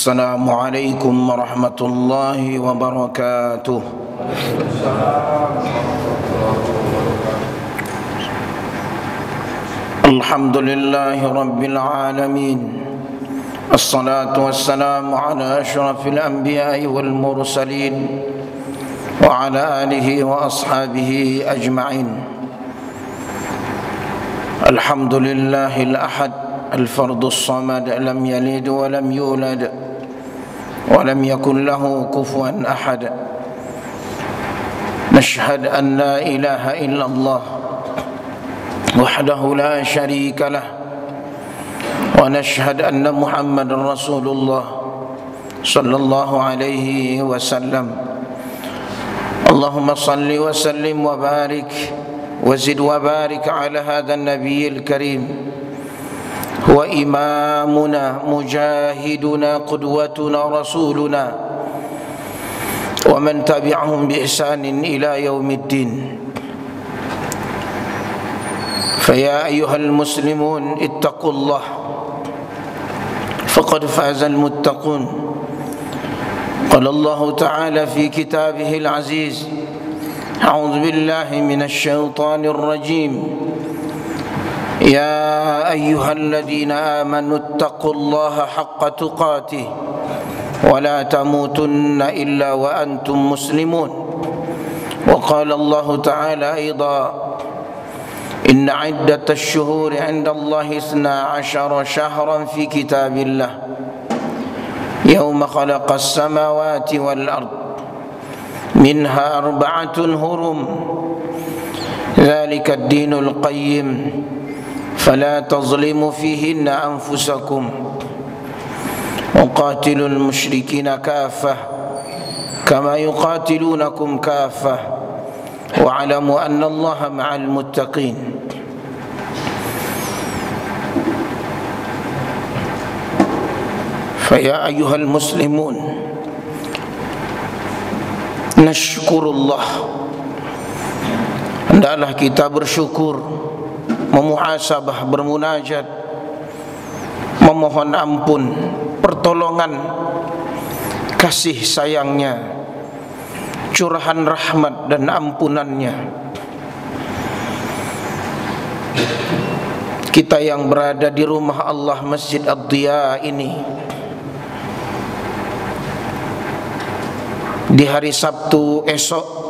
Assalamualaikum warahmatullahi wabarakatuh. Alhamdulillahi rabbil alamin. Assalatu wassalamu ala ashrafil anbiya'i wal mursalin wa ala alihi wa ashabihi ajma'in. Alhamdulillahil ahad الفرد الصمد لم يلد ولم يولد ولم يكن له كفوا أحد. نشهد أن لا إله إلا الله وحده لا شريك له ونشهد أن محمد رسول الله صلى الله عليه وسلم. اللهم صل وسلم وبارك وزد وبارك على هذا النبي الكريم، هو إمامنا مجاهدنا قدوتنا رسولنا ومن تبعهم بإحسان إلى يوم الدين. فيا أيها المسلمون اتقوا الله فقد فاز المتقون. قال الله تعالى في كتابه العزيز: أعوذ بالله من الشيطان الرجيم، يا أيها الذين آمنوا اتقوا الله حق تقاته ولا تموتن إلا وأنتم مسلمون. وقال الله تعالى أيضا: إن عدة الشهور عند الله 12 شهرا في كتاب الله يوم خلق السماوات والأرض منها 4 هرم ذلك الدين القيم فلا تظلموا فيهن أنفسكم وقاتلوا المشركين كافة كما يقاتلونكم كافة واعلموا أن الله مع المتقين. فيا أيها المسلمون نشكر الله. Hendaklah kita bersyukur, memuhasabah, bermunajat, memohon ampun, pertolongan, kasih sayangnya, curahan rahmat dan ampunannya. Kita yang berada di rumah Allah Masjid Ad-Diya ini di hari Sabtu esok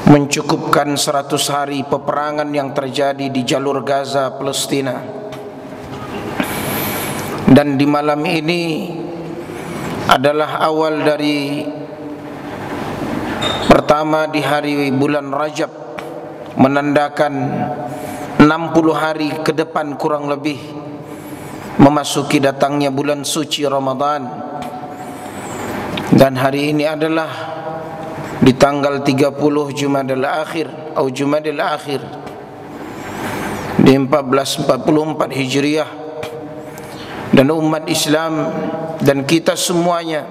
mencukupkan 100 hari peperangan yang terjadi di jalur Gaza, Palestina. Dan di malam ini adalah awal dari pertama di hari bulan Rajab, menandakan 60 hari ke depan kurang lebih memasuki datangnya bulan suci Ramadan. Dan hari ini adalah di tanggal 30 Jumadil Akhir atau Jumadil Akhir di 1444 Hijriah. Dan umat Islam dan kita semuanya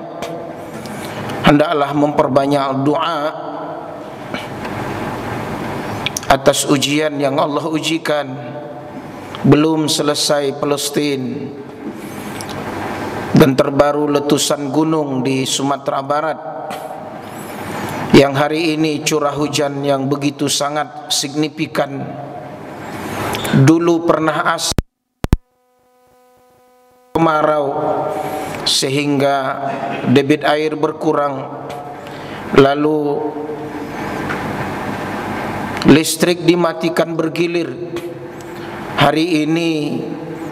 hendaklah memperbanyak doa atas ujian yang Allah ujikan. Belum selesai Palestina dan terbaru letusan gunung di Sumatera Barat, yang hari ini curah hujan yang begitu sangat signifikan. Dulu pernah kemarau sehingga debit air berkurang, lalu listrik dimatikan bergilir. Hari ini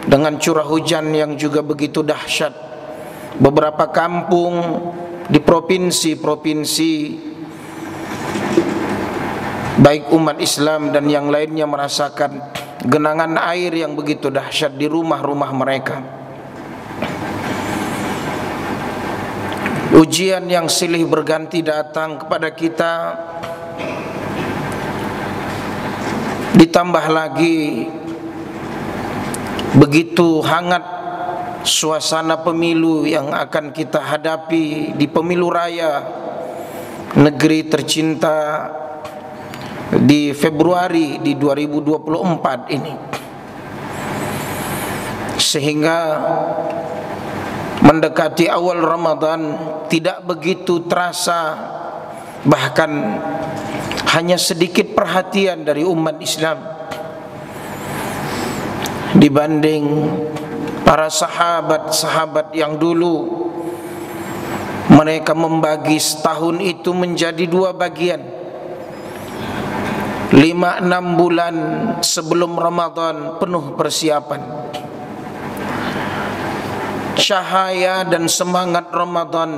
dengan curah hujan yang juga begitu dahsyat, beberapa kampung di provinsi-provinsi baik umat Islam dan yang lainnya merasakan genangan air yang begitu dahsyat di rumah-rumah mereka. Ujian yang silih berganti datang kepada kita, ditambah lagi begitu hangat suasana pemilu yang akan kita hadapi di pemilu raya negeri tercinta di Februari di 2024 ini. Sehingga mendekati awal Ramadan tidak begitu terasa, bahkan hanya sedikit perhatian dari umat Islam dibanding para sahabat-sahabat yang dulu. Mereka membagi setahun itu menjadi 2 bagian. 5-6 bulan sebelum Ramadan penuh persiapan. Cahaya dan semangat Ramadan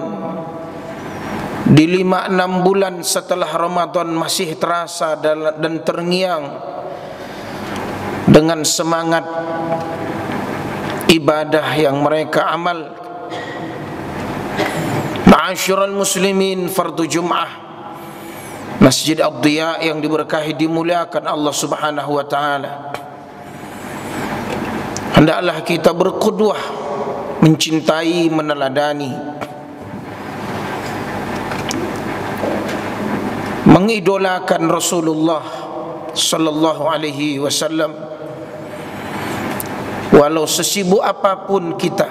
di 5-6 bulan setelah Ramadan masih terasa dan terngiang dengan semangat ibadah yang mereka amal. Ma'asyiral muslimin, fardu Jum'ah, Masjid Ad-Diya yang diberkahi, dimuliakan Allah Subhanahu wa taala. Hendaklah kita berqudwah, mencintai, meneladani, mengidolakan Rasulullah sallallahu alaihi wasallam. Walau sesibuk apapun kita,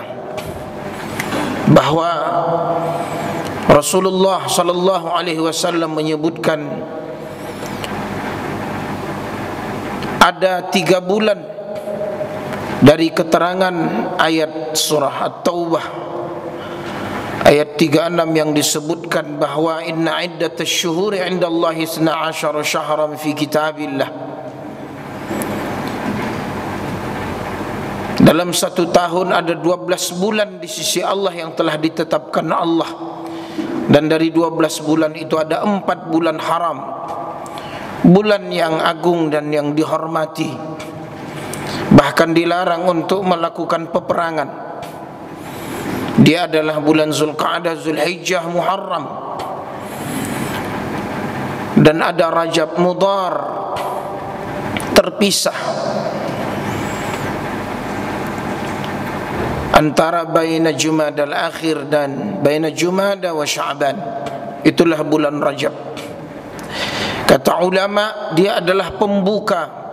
bahwa Rasulullah sallallahu alaihi wasallam menyebutkan ada 3 bulan dari keterangan ayat surah At-Taubah ayat 36 yang disebutkan bahwa inna iddatash syuhuri 'indallahi 12 syahran fi kitabillah. Dalam 1 tahun ada 12 bulan di sisi Allah yang telah ditetapkan Allah. Dan dari 12 bulan itu ada 4 bulan haram, bulan yang agung dan yang dihormati, bahkan dilarang untuk melakukan peperangan. Dia adalah bulan Zulqa'dah, Zulhijjah, Muharram, dan ada Rajab, Mudhar, terpisah antara baina Jumadal Akhir dan baina Jumada wa Sya'ban. Itulah bulan Rajab. Kata ulama, dia adalah pembuka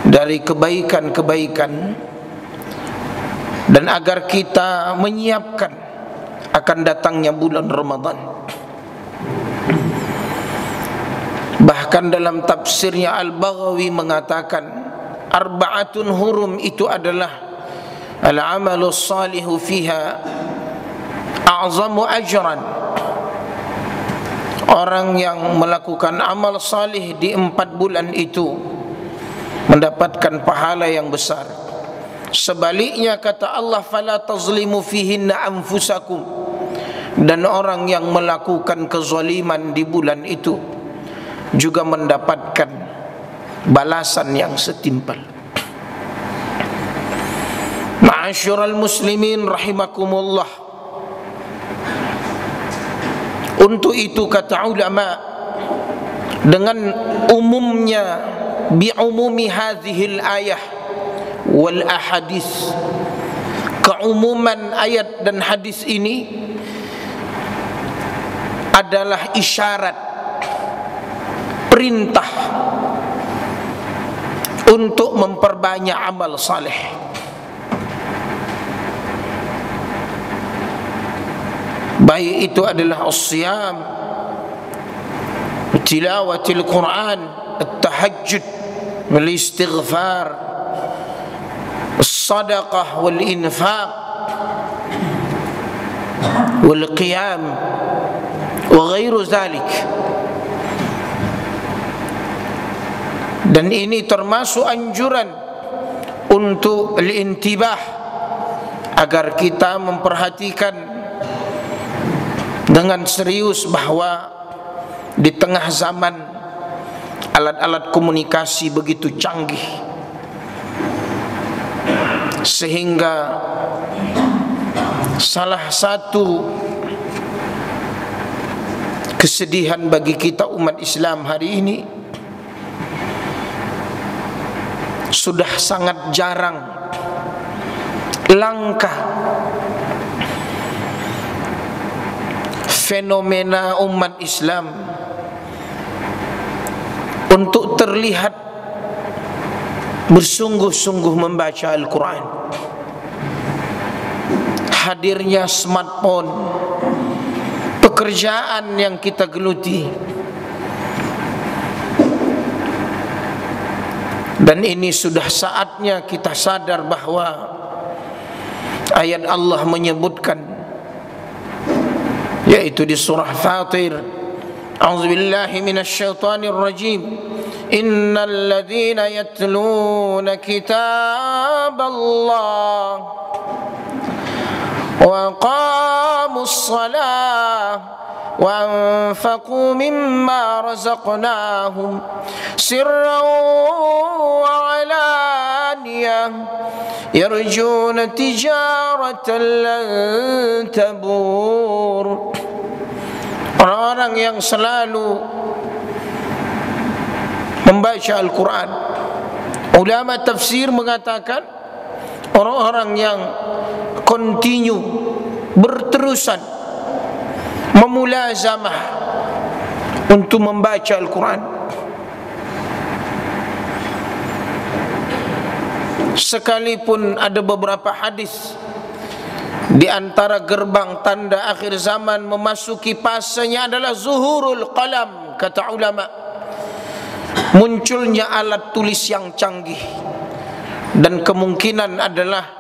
dari kebaikan-kebaikan, dan agar kita menyiapkan akan datangnya bulan Ramadan. Bahkan dalam tafsirnya Al-Baghawi mengatakan, arba'atun hurum itu adalah al-amalu salihu fiha a'zamu ajran. Orang yang melakukan amal salih di 4 bulan itu mendapatkan pahala yang besar. Sebaliknya kata Allah, fala tazlimu fihinna anfusakum, dan orang yang melakukan kezaliman di bulan itu juga mendapatkan balasan yang setimpal. Ma'asyiral muslimin rahimakumullah. Untuk itu kata ulama, dengan umumnya bi'umumi hadhil ayah wal ahadith, keumuman ayat dan hadis ini adalah isyarat, perintah untuk memperbanyak amal saleh. Baik itu adalah as-siyam, tilawatil Quran, at-tahajjud, wal-istighfar, as-sadaqah, wal-infaq, wal-qiyam, wa ghairu zalik. Dan ini termasuk anjuran untuk al-intibah, agar kita memperhatikan dengan serius bahwa di tengah zaman alat-alat komunikasi begitu canggih, sehingga salah satu kesedihan bagi kita umat Islam hari ini, sudah sangat jarang, langka fenomena umat Islam untuk terlihat bersungguh-sungguh membaca Al-Quran. hadirnya smartphone, pekerjaan yang kita geluti. Dan ini sudah saatnya kita sadar bahwa ayat Allah menyebutkan, yaitu di surah Fatir, a'udzubillahi minasyaitonir rajim, innal ladzina yatluna kitaballah wa aqamus shalah wa anfaqu mimma razaqnahum sirran wa alaniyah yarjuna tijaratan lan tabur. Orang-orang yang selalu membaca Al-Quran, ulama tafsir mengatakan orang-orang yang continue, berterusan, memulazamah untuk membaca Al-Quran. Sekalipun ada beberapa hadis, di antara gerbang tanda akhir zaman memasuki fasenya adalah zuhurul qalam, kata ulama, munculnya alat tulis yang canggih, dan kemungkinan adalah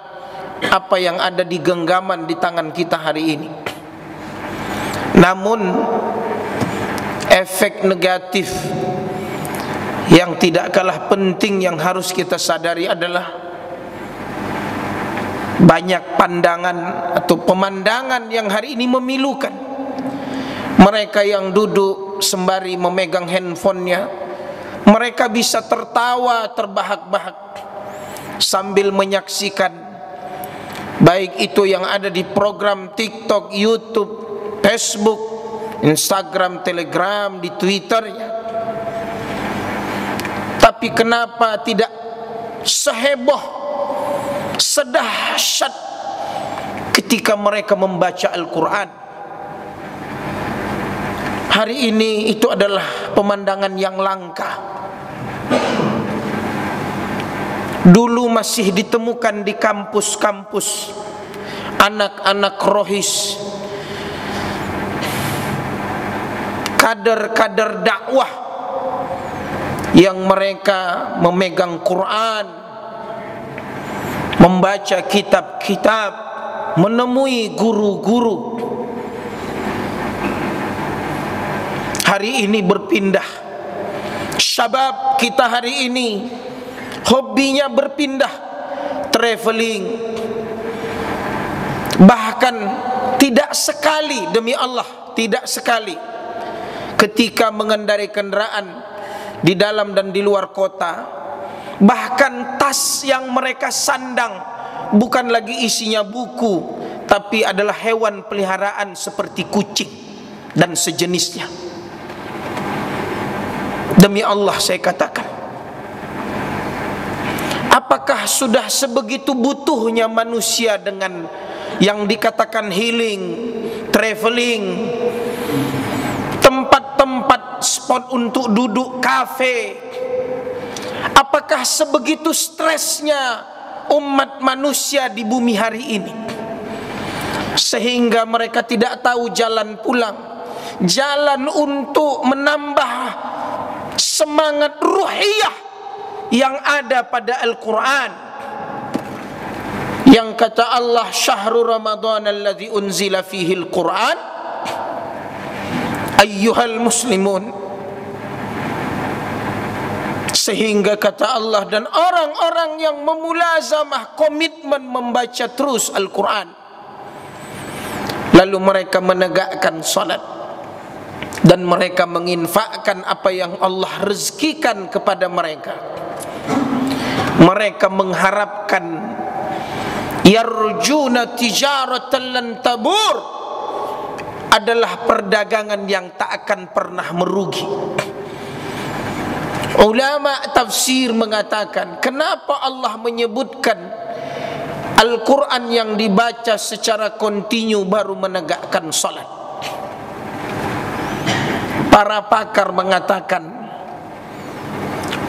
apa yang ada di genggaman di tangan kita hari ini. Namun efek negatif yang tidak kalah penting yang harus kita sadari adalah banyak pandangan atau pemandangan yang hari ini memilukan. Mereka yang duduk sembari memegang handphonenya, mereka bisa tertawa terbahak-bahak sambil menyaksikan baik itu yang ada di program TikTok, YouTube, Facebook, Instagram, Telegram, di Twitternya. Tapi kenapa tidak seheboh, sedahsyat ketika mereka membaca Al-Quran? Hari ini itu adalah pemandangan yang langka. Dulu masih ditemukan di kampus-kampus anak-anak rohis, kader-kader dakwah yang mereka memegang Quran, membaca kitab-kitab, menemui guru-guru. Hari ini berpindah. Syabab kita hari ini hobinya berpindah, traveling. Bahkan tidak sekali, demi Allah, tidak sekali ketika mengendarai kendaraan di dalam dan di luar kota, bahkan tas yang mereka sandang bukan lagi isinya buku, tapi adalah hewan peliharaan seperti kucing dan sejenisnya. Demi Allah saya katakan, apakah sudah sebegitu butuhnya manusia dengan yang dikatakan healing, traveling, tempat-tempat spot untuk duduk, kafe? Apakah sebegitu stresnya umat manusia di bumi hari ini, sehingga mereka tidak tahu jalan pulang, jalan untuk menambah semangat ruhiyah yang ada pada Al-Quran, yang kata Allah, syahrul Ramadan alladzi unzila fihi Al-Quran ayyuhal muslimun. Sehingga kata Allah, dan orang-orang yang memulazamah, komitmen membaca terus Al-Quran, lalu mereka menegakkan salat dan mereka menginfakkan apa yang Allah rezekikan kepada mereka. Mereka mengharapkan yarjuna tijaratan lan tabur, adalah perdagangan yang tak akan pernah merugi. Ulama tafsir mengatakan, kenapa Allah menyebutkan Al-Quran yang dibaca secara kontinu baru menegakkan salat? Para pakar mengatakan,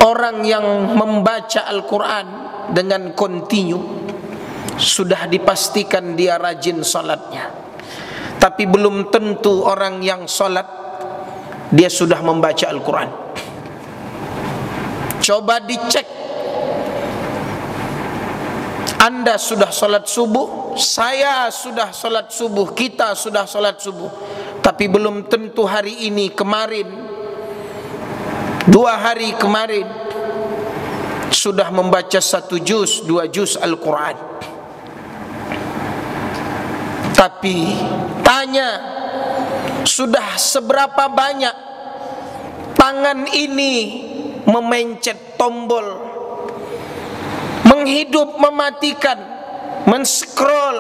orang yang membaca Al-Quran dengan kontinu sudah dipastikan dia rajin salatnya, tapi belum tentu orang yang salat dia sudah membaca Al-Quran. Coba dicek, Anda sudah salat subuh, saya sudah salat subuh, kita sudah salat subuh, tapi belum tentu hari ini, kemarin, 2 hari kemarin sudah membaca 1 juz, 2 juz Al-Quran. Tapi tanya, sudah seberapa banyak tangan ini memencet tombol, menghidup, mematikan, men-scroll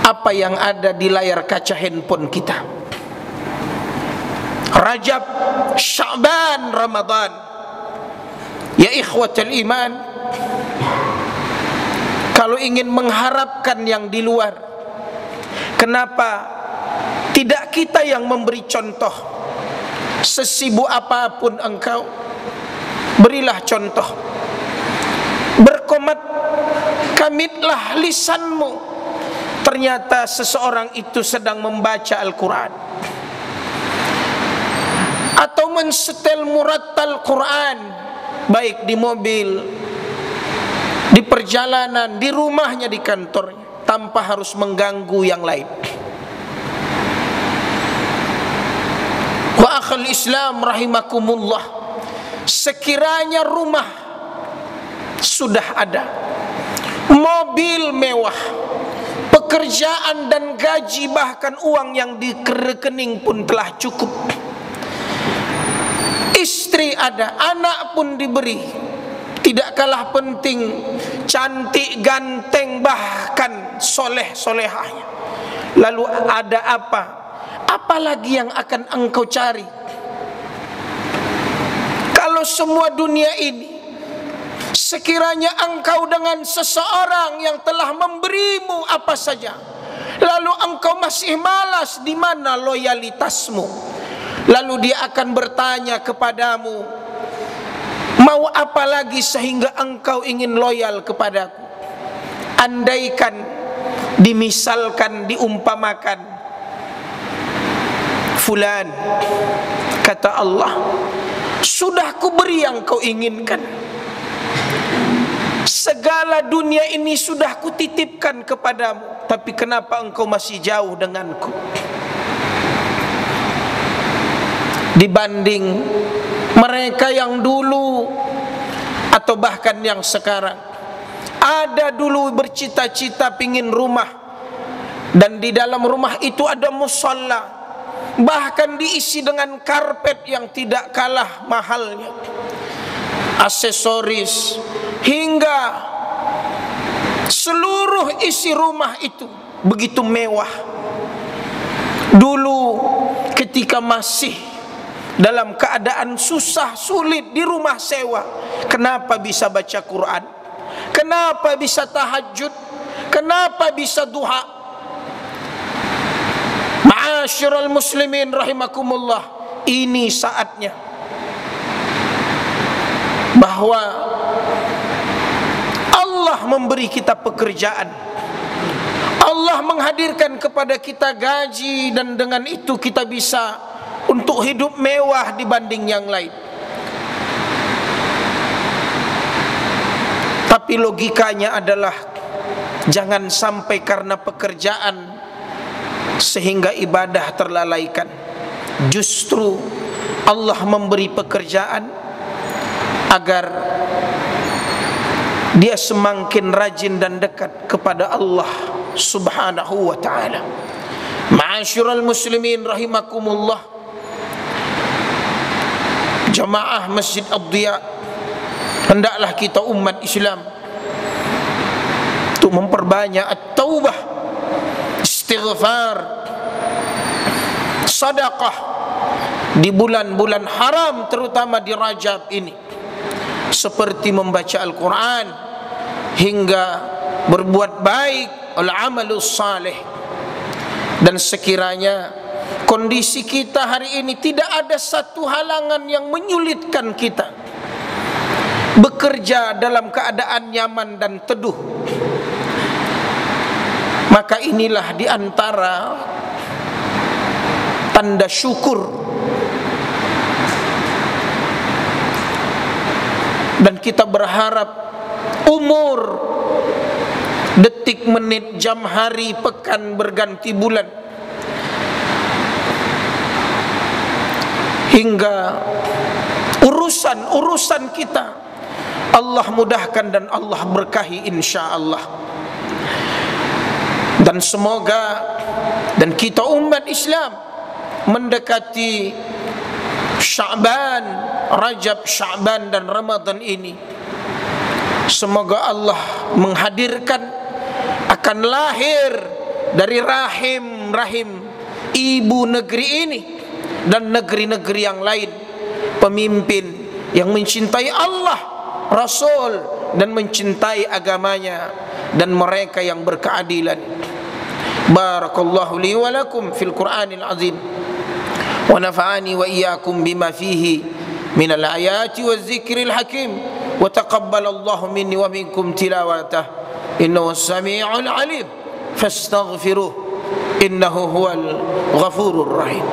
apa yang ada di layar kaca handphone kita. Rajab, Sya'ban, Ramadan. Ya ikhwatal iman, kalau ingin mengharapkan yang di luar, kenapa tidak kita yang memberi contoh? Sesibuk apapun engkau, berilah contoh. Berkomat, kamitlah lisanmu. Ternyata seseorang itu sedang membaca Al-Quran, atau mensetel murattal Quran, baik di mobil, di perjalanan, di rumahnya, di kantornya, tanpa harus mengganggu yang lain. Wa akhal Islam rahimakumullah, sekiranya rumah sudah ada, mobil mewah, pekerjaan dan gaji, bahkan uang yang di rekening pun telah cukup, istri ada, anak pun diberi, tidak kalah penting, cantik, ganteng, bahkan soleh-solehahnya. Lalu ada apa? Apalagi yang akan engkau cari? Kalau semua dunia ini, sekiranya engkau dengan seseorang yang telah memberimu apa saja, lalu engkau masih malas, di mana loyalitasmu? Lalu dia akan bertanya kepadamu, mau apa lagi sehingga engkau ingin loyal kepadaku? Andaikan, dimisalkan, diumpamakan, fulan, kata Allah, sudah kuberi yang kau inginkan, segala dunia ini sudah kutitipkan kepadamu, tapi kenapa engkau masih jauh denganku? Dibanding mereka yang dulu atau bahkan yang sekarang, ada dulu bercita-cita pingin rumah, dan di dalam rumah itu ada musalla, bahkan diisi dengan karpet yang tidak kalah mahalnya, aksesoris, hingga seluruh isi rumah itu begitu mewah. Dulu ketika masih dalam keadaan susah, sulit, di rumah sewa, kenapa bisa baca Quran? Kenapa bisa tahajud? Kenapa bisa duha? Ma'asyiral muslimin rahimakumullah, ini saatnya bahwa Allah memberi kita pekerjaan, Allah menghadirkan kepada kita gaji, dan dengan itu kita bisa untuk hidup mewah dibanding yang lain. Tapi logikanya adalah, jangan sampai karena pekerjaan sehingga ibadah terlalaikan. Justru Allah memberi pekerjaan agar dia semakin rajin dan dekat kepada Allah subhanahu wa ta'ala. Ma'asyiral muslimin rahimakumullah, jamaah Masjid Ad-Diya, hendaklah kita umat Islam untuk memperbanyak at-taubah, istighfar, sedekah di bulan-bulan haram, terutama di Rajab ini, seperti membaca Al-Quran hingga berbuat baik, al-amalus salih. Dan sekiranya kondisi kita hari ini tidak ada satu halangan yang menyulitkan kita bekerja dalam keadaan nyaman dan teduh, maka inilah di antara tanda syukur. Dan kita berharap umur, detik, menit, jam, hari, pekan berganti bulan, hingga urusan kita Allah mudahkan dan Allah berkahi insya-Allah. Dan semoga dan kita umat Islam mendekati Sya'ban, Rajab, Sya'ban dan Ramadan ini, semoga Allah menghadirkan akan lahir dari rahim ibu negeri ini dan negeri-negeri yang lain pemimpin yang mencintai Allah, Rasul, dan mencintai agamanya, dan mereka yang berkeadilan. Barakallahu li wa lakum fil Qur'anil azim, wa nafa'ani wa iyyakum bima fihi minal ayati waz zikril hakim, wa taqabbalallahu minni wa minkum tilawatah, innahu as-sami'ul alim, fastaghfiruh innahu huwal ghafurur rahim.